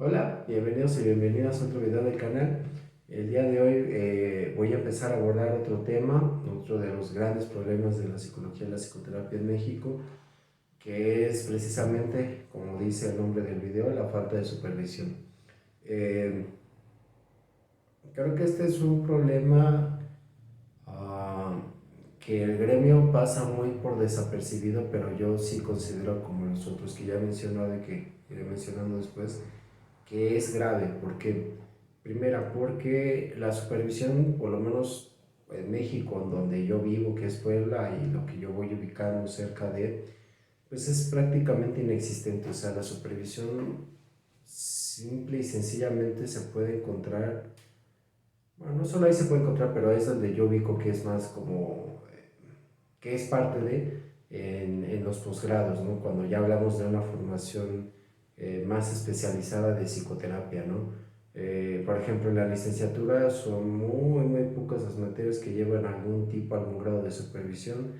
Hola, bienvenidos y bienvenidas a otro video del canal. El día de hoy voy a empezar a abordar otro tema, otro de los grandes problemas de la psicología y la psicoterapia en México, que es precisamente, como dice el nombre del video, la falta de supervisión. Eh, Creo que este es un problema ah, que el gremio pasa muy por desapercibido, pero yo sí considero, como los otros que ya he mencionado y que iré mencionando después, que es grave. Porque, primera, porque la supervisión, por lo menos en México, en donde yo vivo, que es Puebla, y lo que yo voy ubicando cerca de, pues es prácticamente inexistente. O sea, la supervisión simple y sencillamente se puede encontrar, bueno, no solo ahí se puede encontrar, pero ahí es donde yo ubico que es más como, que es parte de, en los posgrados, ¿no? Cuando ya hablamos de una formación más especializada de psicoterapia, ¿no? Por ejemplo, en la licenciatura son muy pocas las materias que llevan algún tipo, algún grado de supervisión.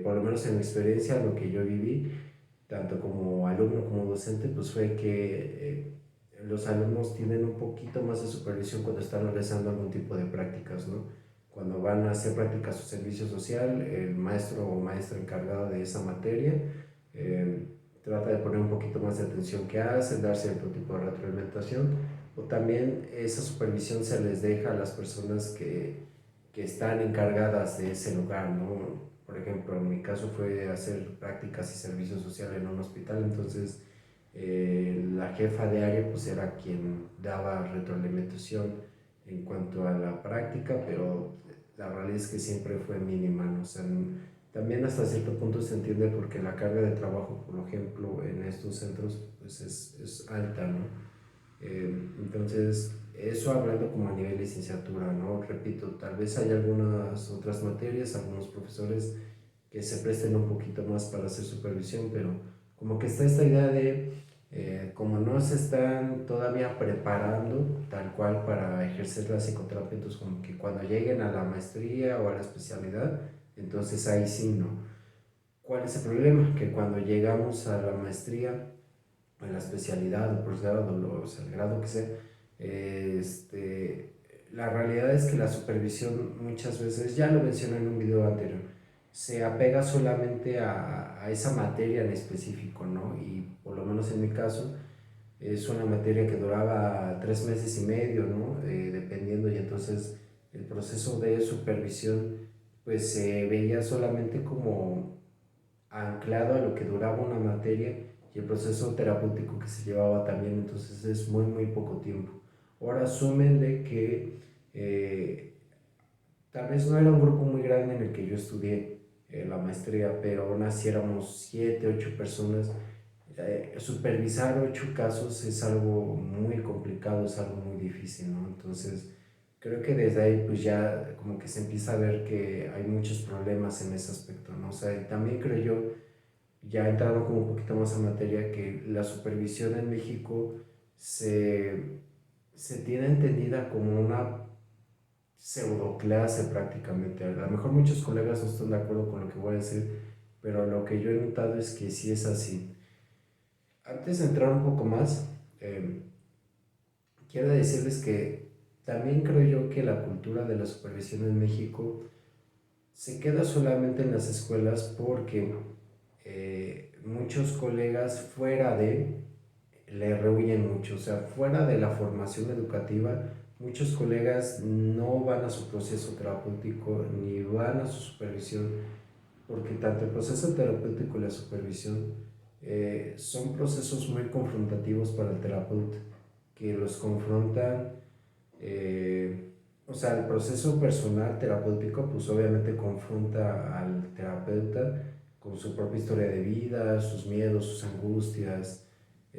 Por lo menos en mi experiencia, lo que yo viví, tanto como alumno como docente, pues fue que los alumnos tienen un poquito más de supervisión cuando están realizando algún tipo de prácticas, ¿no? Cuando van a hacer prácticas o servicio social, el maestro o maestra encargado de esa materia eh, trata de poner un poquito más de atención que hacen, dar cierto tipo de retroalimentación, o también esa supervisión se les deja a las personas que están encargadas de ese lugar, ¿no? Por ejemplo, en mi caso fue hacer prácticas y servicio social en un hospital. Entonces la jefa de área pues era quien daba retroalimentación en cuanto a la práctica, pero la realidad es que siempre fue mínima, ¿no? O sea, también hasta cierto punto se entiende porque la carga de trabajo, por ejemplo, en estos centros pues es alta, ¿no? Entonces, eso hablando como a nivel licenciatura, ¿no? Repito, tal vez hay algunas otras materias, algunos profesores que se presten un poquito más para hacer supervisión, pero como que está esta idea de, como no se están todavía preparando tal cual para ejercer la psicoterapia, entonces como que cuando lleguen a la maestría o a la especialidad, entonces ahí sí, ¿no? ¿Cuál es el problema? Que cuando llegamos a la maestría, en la especialidad o posgrado, o sea, el grado que sea, este, la realidad es que la supervisión muchas veces, ya lo mencioné en un video anterior, se apega solamente a esa materia en específico, ¿no? Y por lo menos en mi caso, es una materia que duraba 3 meses y medio, ¿no? Dependiendo, y entonces el proceso de supervisión pues se veía solamente como anclado a lo que duraba una materia y el proceso terapéutico que se llevaba también. Entonces es muy poco tiempo. Ahora súmenle que tal vez no era un grupo muy grande en el que yo estudié la maestría, pero aún así éramos 7, 8 personas. Supervisar 8 casos es algo muy complicado, es algo muy difícil, ¿no? Entonces creo que desde ahí pues ya como que se empieza a ver que hay muchos problemas en ese aspecto, ¿no? O sea, y también creo yo, ya entrando como un poquito más en materia, que la supervisión en México se, se tiene entendida como una pseudoclase prácticamente. A lo mejor muchos colegas no están de acuerdo con lo que voy a decir, pero lo que yo he notado es que sí es así. Antes de entrar un poco más, eh, quiero decirles que también creo yo que la cultura de la supervisión en México se queda solamente en las escuelas porque muchos colegas fuera de le rehuyen mucho. O sea, fuera de la formación educativa, muchos colegas no van a su proceso terapéutico ni van a su supervisión, porque tanto el proceso terapéutico y la supervisión son procesos muy confrontativos para el terapeuta, que los confrontan. eh, o sea, el proceso personal terapéutico pues obviamente confronta al terapeuta con su propia historia de vida, sus miedos, sus angustias,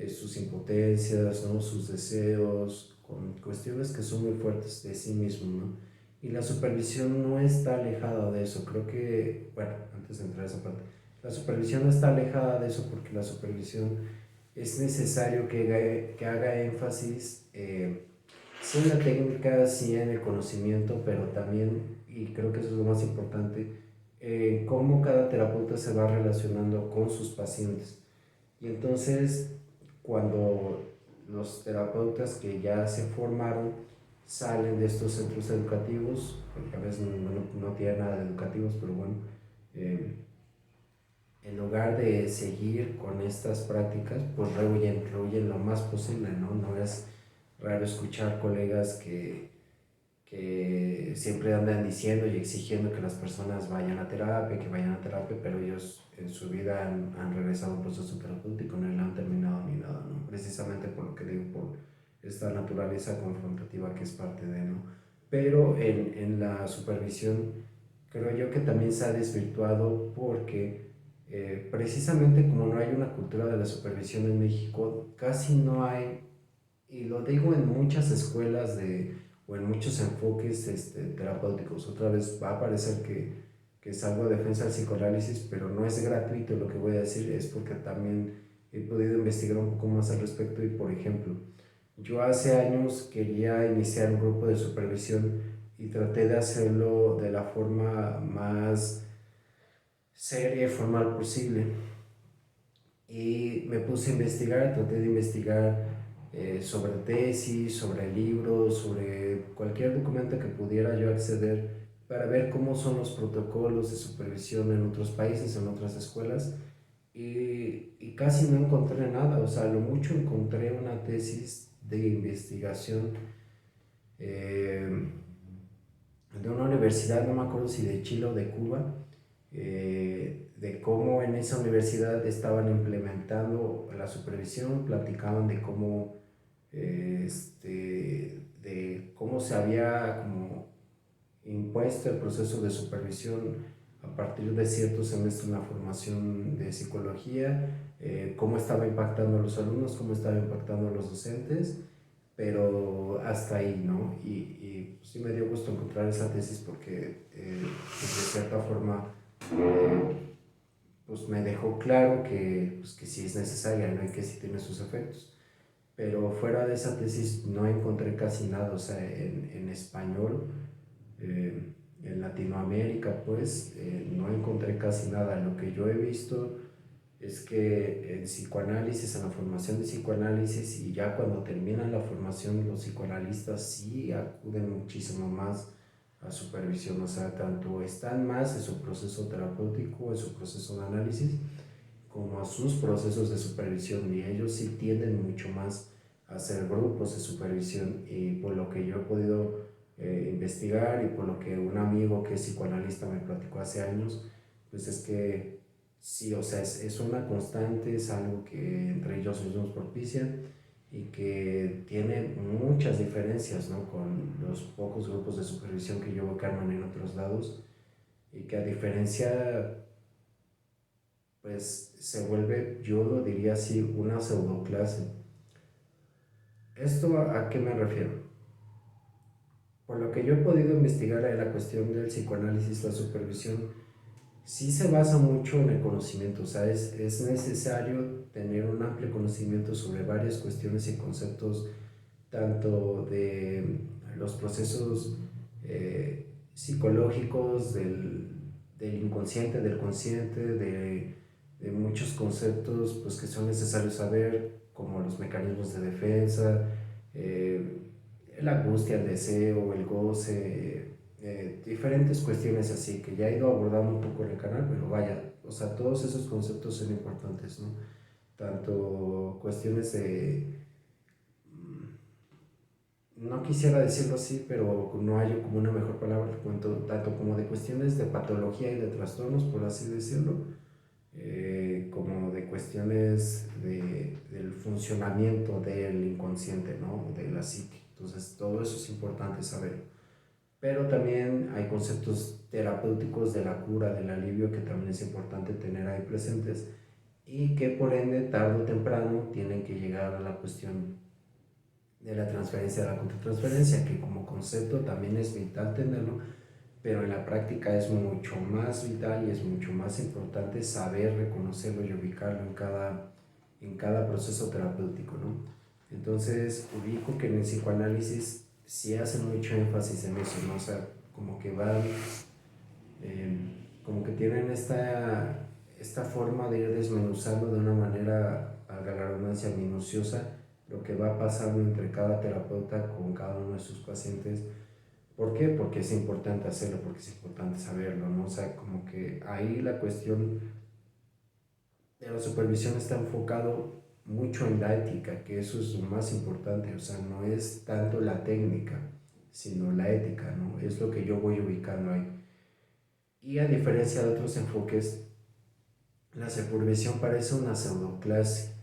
sus impotencias, ¿no? Sus deseos, con cuestiones que son muy fuertes de sí mismo, ¿no? Y la supervisión no está alejada de eso. Creo que, bueno, antes de entrar a esa parte, la supervisión no está alejada de eso porque la supervisión es necesario que haga énfasis, sí en la técnica, sí en el conocimiento, pero también, y creo que eso es lo más importante, cómo cada terapeuta se va relacionando con sus pacientes. Y entonces, cuando los terapeutas que ya se formaron salen de estos centros educativos, porque a veces no tienen nada de educativos, pero bueno, eh, en lugar de seguir con estas prácticas, pues rehuyen lo más posible, ¿no? No es raro escuchar colegas que siempre andan diciendo y exigiendo que las personas vayan a terapia, que vayan a terapia, pero ellos en su vida han regresado a un proceso terapéutico, no le han terminado ni nada, ¿no? Precisamente por lo que digo, por esta naturaleza confrontativa que es parte de, ¿no? Pero en la supervisión creo yo que también se ha desvirtuado porque precisamente como no hay una cultura de la supervisión en México, casi no hay, y lo digo en muchas escuelas o en muchos enfoques terapéuticos. Otra vez va a parecer que salgo a defensa del psicoanálisis, pero no es gratuito lo que voy a decir, es porque también he podido investigar un poco más al respecto y, por ejemplo, yo hace años quería iniciar un grupo de supervisión y traté de hacerlo de la forma más seria y formal posible. Y me puse a investigar, traté de investigar sobre tesis, sobre libros, sobre cualquier documento que pudiera yo acceder para ver cómo son los protocolos de supervisión en otros países, en otras escuelas, y casi no encontré nada, o sea, lo mucho encontré una tesis de investigación eh, de una universidad, no me acuerdo si de Chile o de Cuba, de cómo en esa universidad estaban implementando la supervisión, platicaban de cómo, de cómo se había como impuesto el proceso de supervisión a partir de cierto semestre en la formación de psicología, cómo estaba impactando a los alumnos, cómo estaba impactando a los docentes, pero hasta ahí, ¿no? Y pues, sí me dio gusto encontrar esa tesis porque pues, de cierta forma pues me dejó claro pues, que sí es necesaria, ¿no? Y que sí tiene sus efectos. Pero fuera de esa tesis no encontré casi nada, o sea, en español, eh, en Latinoamérica, pues no encontré casi nada. Lo que yo he visto es que en psicoanálisis, en la formación de psicoanálisis y ya cuando terminan la formación, los psicoanalistas sí acuden muchísimo más a supervisión, o sea, tanto están más en su proceso terapéutico, en su proceso de análisis, como a sus procesos de supervisión, y ellos sí tienden mucho más a hacer grupos de supervisión. Y por lo que yo he podido investigar y por lo que un amigo que es psicoanalista me platicó hace años, pues es que sí, o sea, es una constante, es algo que entre ellos mismos propician y que tiene muchas diferencias, ¿no? Con los pocos grupos de supervisión que yo veo que arman en otros lados, y que a diferencia pues se vuelve, yo lo diría así, una pseudoclase. ¿Esto a qué me refiero? Por lo que yo he podido investigar en la cuestión del psicoanálisis, la supervisión sí se basa mucho en el conocimiento, o sea, es necesario tener un amplio conocimiento sobre varias cuestiones y conceptos, tanto de los procesos psicológicos, del inconsciente, del consciente, de muchos conceptos pues, que son necesarios saber, como los mecanismos de defensa, eh, la angustia, el deseo, el goce, diferentes cuestiones así que ya he ido abordando un poco en el canal, pero vaya, o sea, todos esos conceptos son importantes, ¿no? Tanto cuestiones de, no quisiera decirlo así, pero no hay como una mejor palabra, tanto como de cuestiones de patología y de trastornos, por así decirlo, como de cuestiones del funcionamiento del inconsciente, ¿no? De la psique. Entonces, todo eso es importante saber. Pero también hay conceptos terapéuticos de la cura, del alivio, que también es importante tener ahí presentes y que por ende, tarde o temprano, tienen que llegar a la cuestión de la transferencia, de la contratransferencia, que como concepto también es vital tenerlo, pero en la práctica es mucho más vital y es mucho más importante saber reconocerlo y ubicarlo en cada proceso terapéutico, ¿no? Entonces, ubico que en el psicoanálisis sí hacen mucho énfasis en eso, ¿no? O sea, como que van, eh, como que tienen esta forma de ir desmenuzando de una manera, a la redundancia, minuciosa, lo que va pasando entre cada terapeuta con cada uno de sus pacientes. ¿Por qué? Porque es importante hacerlo, porque es importante saberlo, ¿no? O sea, como que ahí la cuestión de la supervisión está enfocado mucho en la ética, que eso es lo más importante, o sea, no es tanto la técnica, sino la ética, ¿no? Es lo que yo voy ubicando ahí. Y a diferencia de otros enfoques, la supervisión parece una pseudoclase.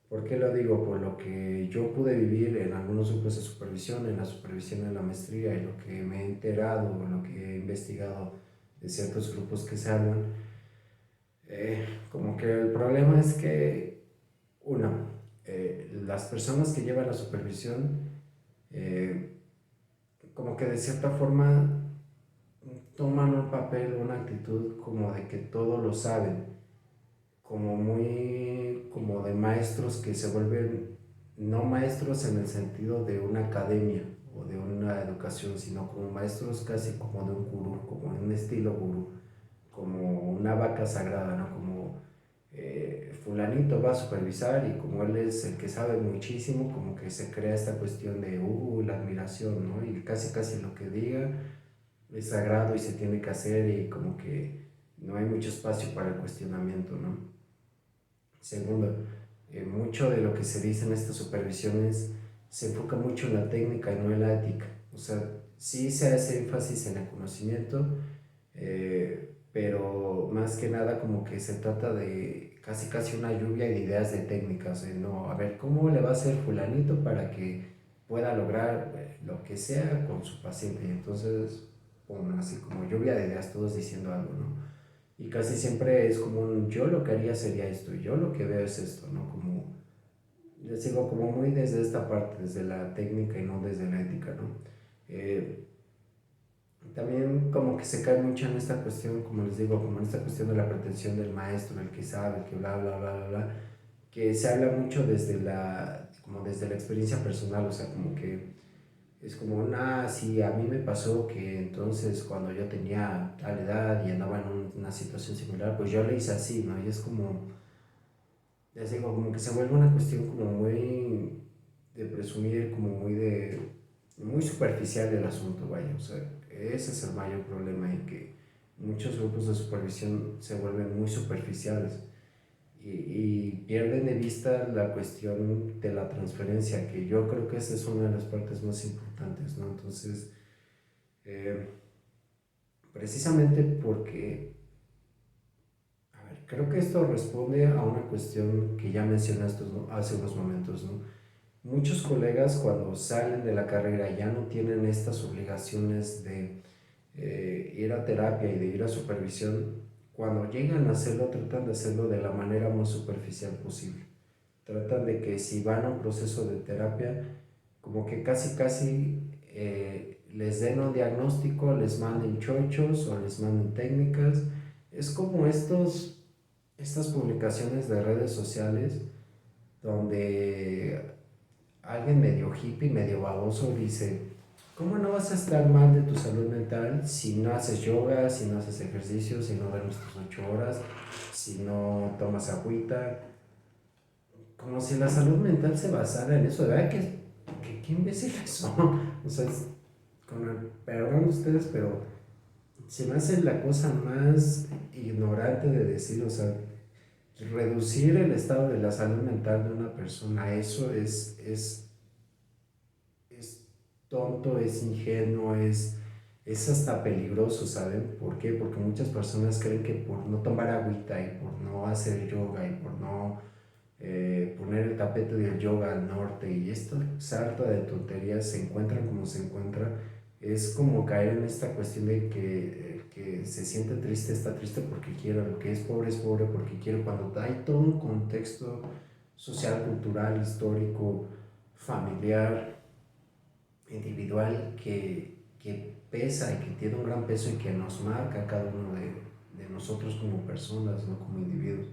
¿Por qué lo digo? Por lo que yo pude vivir en algunos grupos de supervisión, en la supervisión de la maestría y lo que me he enterado, lo que he investigado de ciertos grupos que se hablan, como que el problema es que, una, las personas que llevan la supervisión, eh, como que de cierta forma toman un papel, una actitud como de que todo lo saben, como muy, como de maestros que se vuelven, no maestros en el sentido de una academia o de una educación, sino como maestros casi como de un gurú, como en un estilo gurú, como una vaca sagrada, ¿no? Como fulanito va a supervisar y como él es el que sabe muchísimo, como que se crea esta cuestión de, la admiración, ¿no? Y casi casi lo que diga es sagrado y se tiene que hacer y como que no hay mucho espacio para el cuestionamiento, ¿no? Segundo, mucho de lo que se dice en estas supervisiones se enfoca mucho en la técnica y no en la ética. O sea, sí se hace énfasis en el conocimiento, pero más que nada como que se trata de casi casi una lluvia de ideas de técnicas. No, a ver, ¿cómo le va a hacer fulanito para que pueda lograr lo que sea con su paciente? Y entonces, bueno, así como lluvia de ideas, todos diciendo algo, ¿no? Y casi siempre es como un yo lo que haría sería esto, y yo lo que veo es esto, ¿no? Como, les digo, como muy desde esta parte, desde la técnica y no desde la ética, ¿no? Eh, También como que se cae mucho en esta cuestión, como les digo, como en esta cuestión de la pretensión del maestro, el que sabe, el que bla, bla, bla, bla, bla, que se habla mucho desde la, como desde la experiencia personal, o sea, como que es como una, sí, a mí me pasó que entonces cuando yo tenía tal edad y andaba en una situación similar, pues yo le hice así, ¿no? Y es como, les digo, como que se vuelve una cuestión como muy de presumir, como muy de, muy superficial del asunto, vaya, o sea, ese es el mayor problema en que muchos grupos de supervisión se vuelven muy superficiales y pierden de vista la cuestión de la transferencia, que yo creo que esa es una de las partes más importantes, ¿no? Entonces, eh, precisamente porque, a ver, creo que esto responde a una cuestión que ya mencionaste, ¿no? Hace unos momentos, ¿no? Muchos colegas cuando salen de la carrera ya no tienen estas obligaciones de ir a terapia y de ir a supervisión. Cuando llegan a hacerlo, tratan de hacerlo de la manera más superficial posible. Tratan de que si van a un proceso de terapia, como que casi casi les den un diagnóstico, les manden chochos o les manden técnicas. Es como estas publicaciones de redes sociales donde alguien medio hippie, medio baboso dice, ¿cómo no vas a estar mal de tu salud mental si no haces yoga, si no haces ejercicio, si no duermes tus 8 horas, si no tomas agüita? Como si la salud mental se basara en eso, ¿verdad? ¿Qué imbéciles son? O sea, con el perdón de ustedes, pero se me hace la cosa más ignorante de decir, o sea, reducir el estado de la salud mental de una persona a eso es tonto, es ingenuo, es hasta peligroso, ¿saben? ¿Por qué? Porque muchas personas creen que por no tomar agüita y por no hacer yoga y por no poner el tapete del yoga al norte y esta sarta de tonterías se encuentran como se encuentra, es como caer en esta cuestión de que el que se siente triste está triste porque quiere, lo que es pobre porque quiere, cuando hay todo un contexto social, cultural, histórico, familiar, individual que pesa y que tiene un gran peso y que nos marca a cada uno de nosotros como personas, no como individuos.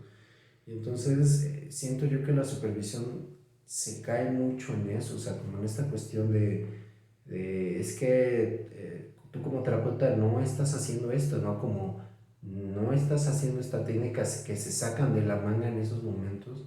Y entonces siento yo que la supervisión se cae mucho en eso, o sea, como en esta cuestión de es que tú como terapeuta no estás haciendo esto, ¿no? Como no estás haciendo esta técnica que se sacan de la manga en esos momentos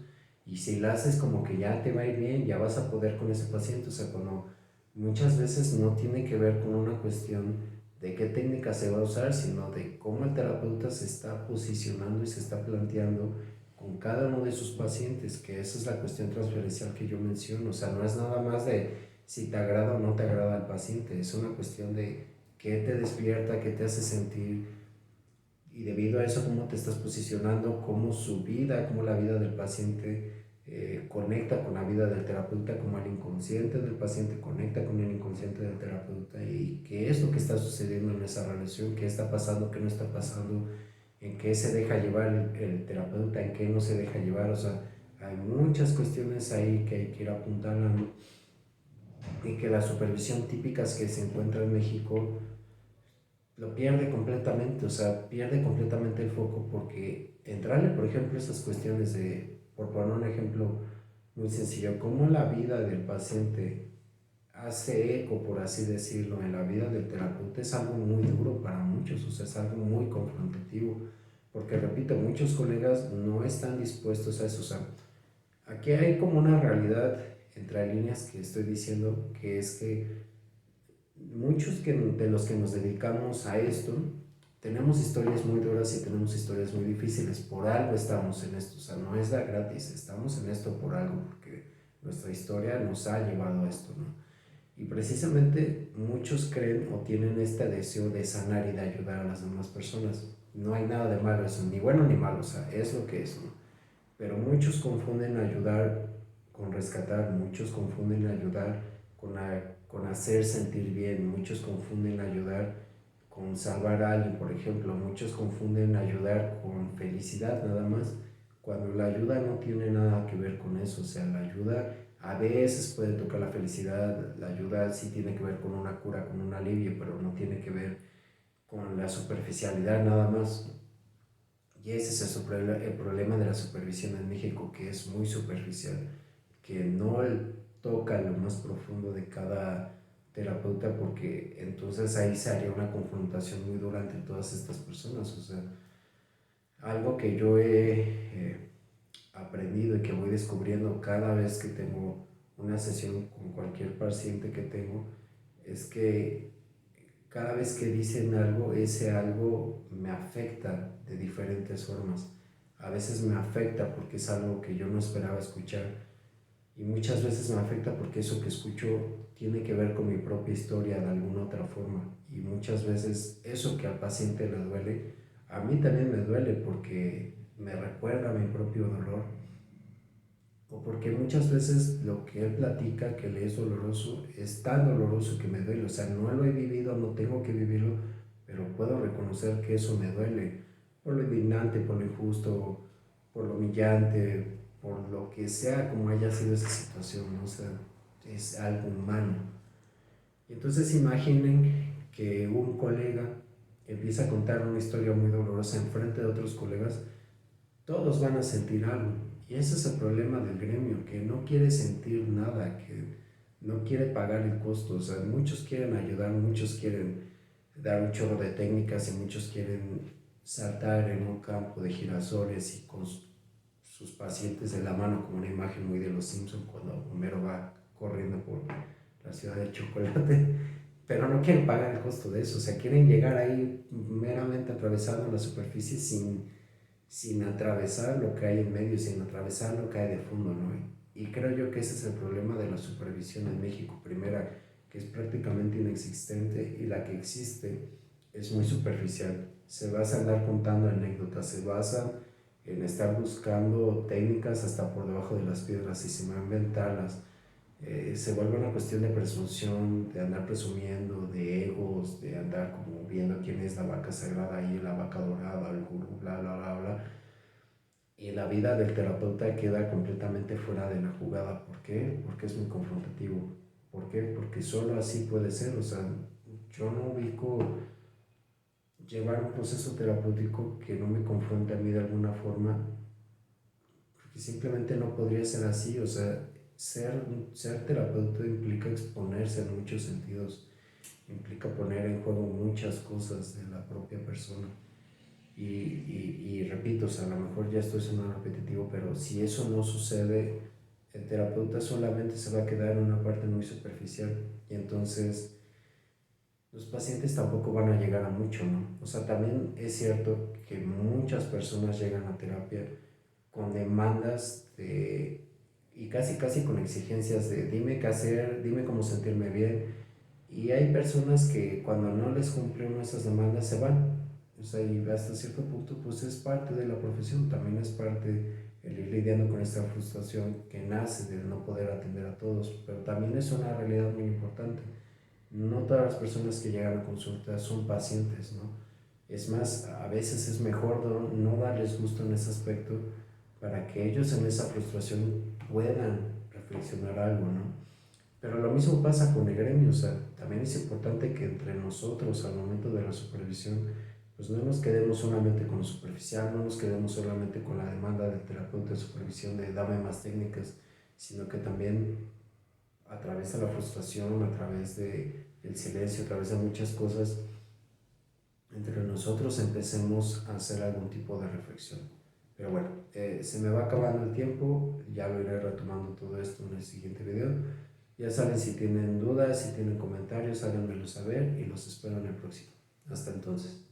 y si la haces como que ya te va a ir bien, ya vas a poder con ese paciente. O sea, cuando muchas veces no tiene que ver con una cuestión de qué técnica se va a usar, sino de cómo el terapeuta se está posicionando y se está planteando con cada uno de sus pacientes, que esa es la cuestión transferencial que yo menciono. O sea, no es nada más de si te agrada o no te agrada al paciente, es una cuestión de qué te despierta, qué te hace sentir, y debido a eso cómo te estás posicionando, cómo su vida, cómo la vida del paciente conecta con la vida del terapeuta, cómo el inconsciente del paciente conecta con el inconsciente del terapeuta, y qué es lo que está sucediendo en esa relación, qué está pasando, qué no está pasando, en qué se deja llevar el terapeuta, en qué no se deja llevar. O sea, hay muchas cuestiones ahí que hay que ir apuntando, y que la supervisión típicas que se encuentra en México lo pierde completamente. O sea, pierde completamente el foco, porque entrarle, por ejemplo, esas cuestiones de, por poner un ejemplo muy sencillo, cómo la vida del paciente hace eco, por así decirlo, en la vida del terapeuta, es algo muy duro para muchos. O sea, es algo muy confrontativo, porque repito, muchos colegas no están dispuestos a eso. O sea, aquí hay como una realidad entre líneas que estoy diciendo, que es que muchos de los que nos dedicamos a esto tenemos historias muy duras y tenemos historias muy difíciles. Por algo estamos en esto. O sea, no es da gratis, estamos en esto por algo, porque nuestra historia nos ha llevado a esto, ¿no? Y precisamente muchos creen o tienen este deseo de sanar y de ayudar a las demás personas. No hay nada de malo eso, ni bueno ni malo. O sea, es lo que es, ¿no? Pero muchos confunden ayudar con rescatar, muchos confunden ayudar con hacer sentir bien, muchos confunden ayudar con salvar a alguien, por ejemplo, muchos confunden ayudar con felicidad nada más, cuando la ayuda no tiene nada que ver con eso. O sea, la ayuda a veces puede tocar la felicidad, la ayuda sí tiene que ver con una cura, con un alivio, pero no tiene que ver con la superficialidad nada más. Y ese es el problema de la supervisión en México, que es muy superficial, que no toca lo más profundo de cada terapeuta, porque entonces ahí se haría una confrontación muy dura entre todas estas personas. O sea, algo que yo he aprendido y que voy descubriendo cada vez que tengo una sesión con cualquier paciente que tengo, es que cada vez que dicen algo, ese algo me afecta de diferentes formas. A veces me afecta porque es algo que yo no esperaba escuchar, y muchas veces me afecta porque eso que escucho tiene que ver con mi propia historia de alguna otra forma, y muchas veces eso que al paciente le duele, a mí también me duele porque me recuerda a mi propio dolor, o porque muchas veces lo que él platica que le es doloroso es tan doloroso que me duele. O sea, no lo he vivido, no tengo que vivirlo, pero puedo reconocer que eso me duele, por lo indignante, por lo injusto, por lo humillante, por lo que sea como haya sido esa situación, ¿no? O sea, es algo humano. Y entonces imaginen que un colega empieza a contar una historia muy dolorosa en frente de otros colegas, todos van a sentir algo. Y ese es el problema del gremio, que no quiere sentir nada, que no quiere pagar el costo. O sea, muchos quieren ayudar, muchos quieren dar un chorro de técnicas, y muchos quieren saltar en un campo de girasoles y con sus pacientes de la mano, como una imagen muy de los Simpsons cuando Homero va corriendo por la ciudad del chocolate. Pero no quieren pagar el costo de eso. O sea, quieren llegar ahí meramente atravesando la superficie sin atravesar lo que hay en medio, sin atravesar lo que hay de fondo, ¿no? Y creo yo que ese es el problema de la supervisión en México. Primera, que es prácticamente inexistente, y la que existe es muy superficial. Se basa en dar contando anécdotas, se basa en estar buscando técnicas hasta por debajo de las piedras y sin inventarlas. Se vuelve una cuestión de presunción, de andar presumiendo, de egos, de andar como viendo quién es la vaca sagrada y la vaca dorada, el gurú, bla, bla, bla, bla. Y la vida del terapeuta queda completamente fuera de la jugada. ¿Por qué? Porque es muy confrontativo. ¿Por qué? Porque solo así puede ser. O sea, yo no ubico llevar un proceso terapéutico que no me confronte a mí de alguna forma, porque simplemente no podría ser así. O sea, ser terapeuta implica exponerse en muchos sentidos, implica poner en juego muchas cosas de la propia persona. y repito, o sea, a lo mejor ya estoy sonando repetitivo, pero si eso no sucede, el terapeuta solamente se va a quedar en una parte muy superficial y entonces los pacientes tampoco van a llegar a mucho, ¿no? O sea, también es cierto que muchas personas llegan a terapia con demandas y casi con exigencias de dime qué hacer, dime cómo sentirme bien. Y hay personas que cuando no les cumple uno esas demandas se van. O sea, y hasta cierto punto pues es parte de la profesión, también es parte el ir lidiando con esta frustración que nace de no poder atender a todos, pero también es una realidad muy importante. No todas las personas que llegan a consulta son pacientes, ¿no? Es más, a veces es mejor no darles gusto en ese aspecto para que ellos en esa frustración puedan reflexionar algo, ¿no? Pero lo mismo pasa con el gremio, o sea, también es importante que entre nosotros al momento de la supervisión, pues no nos quedemos solamente con lo superficial, no nos quedemos solamente con la demanda del terapeuta de supervisión de dame más técnicas, sino que también a través de la frustración, a través del silencio, a través de muchas cosas, entre nosotros empecemos a hacer algún tipo de reflexión. Pero bueno, se me va acabando el tiempo, ya lo iré retomando todo esto en el siguiente video. Ya saben, si tienen dudas, si tienen comentarios, háganmelo saber y los espero en el próximo. Hasta entonces.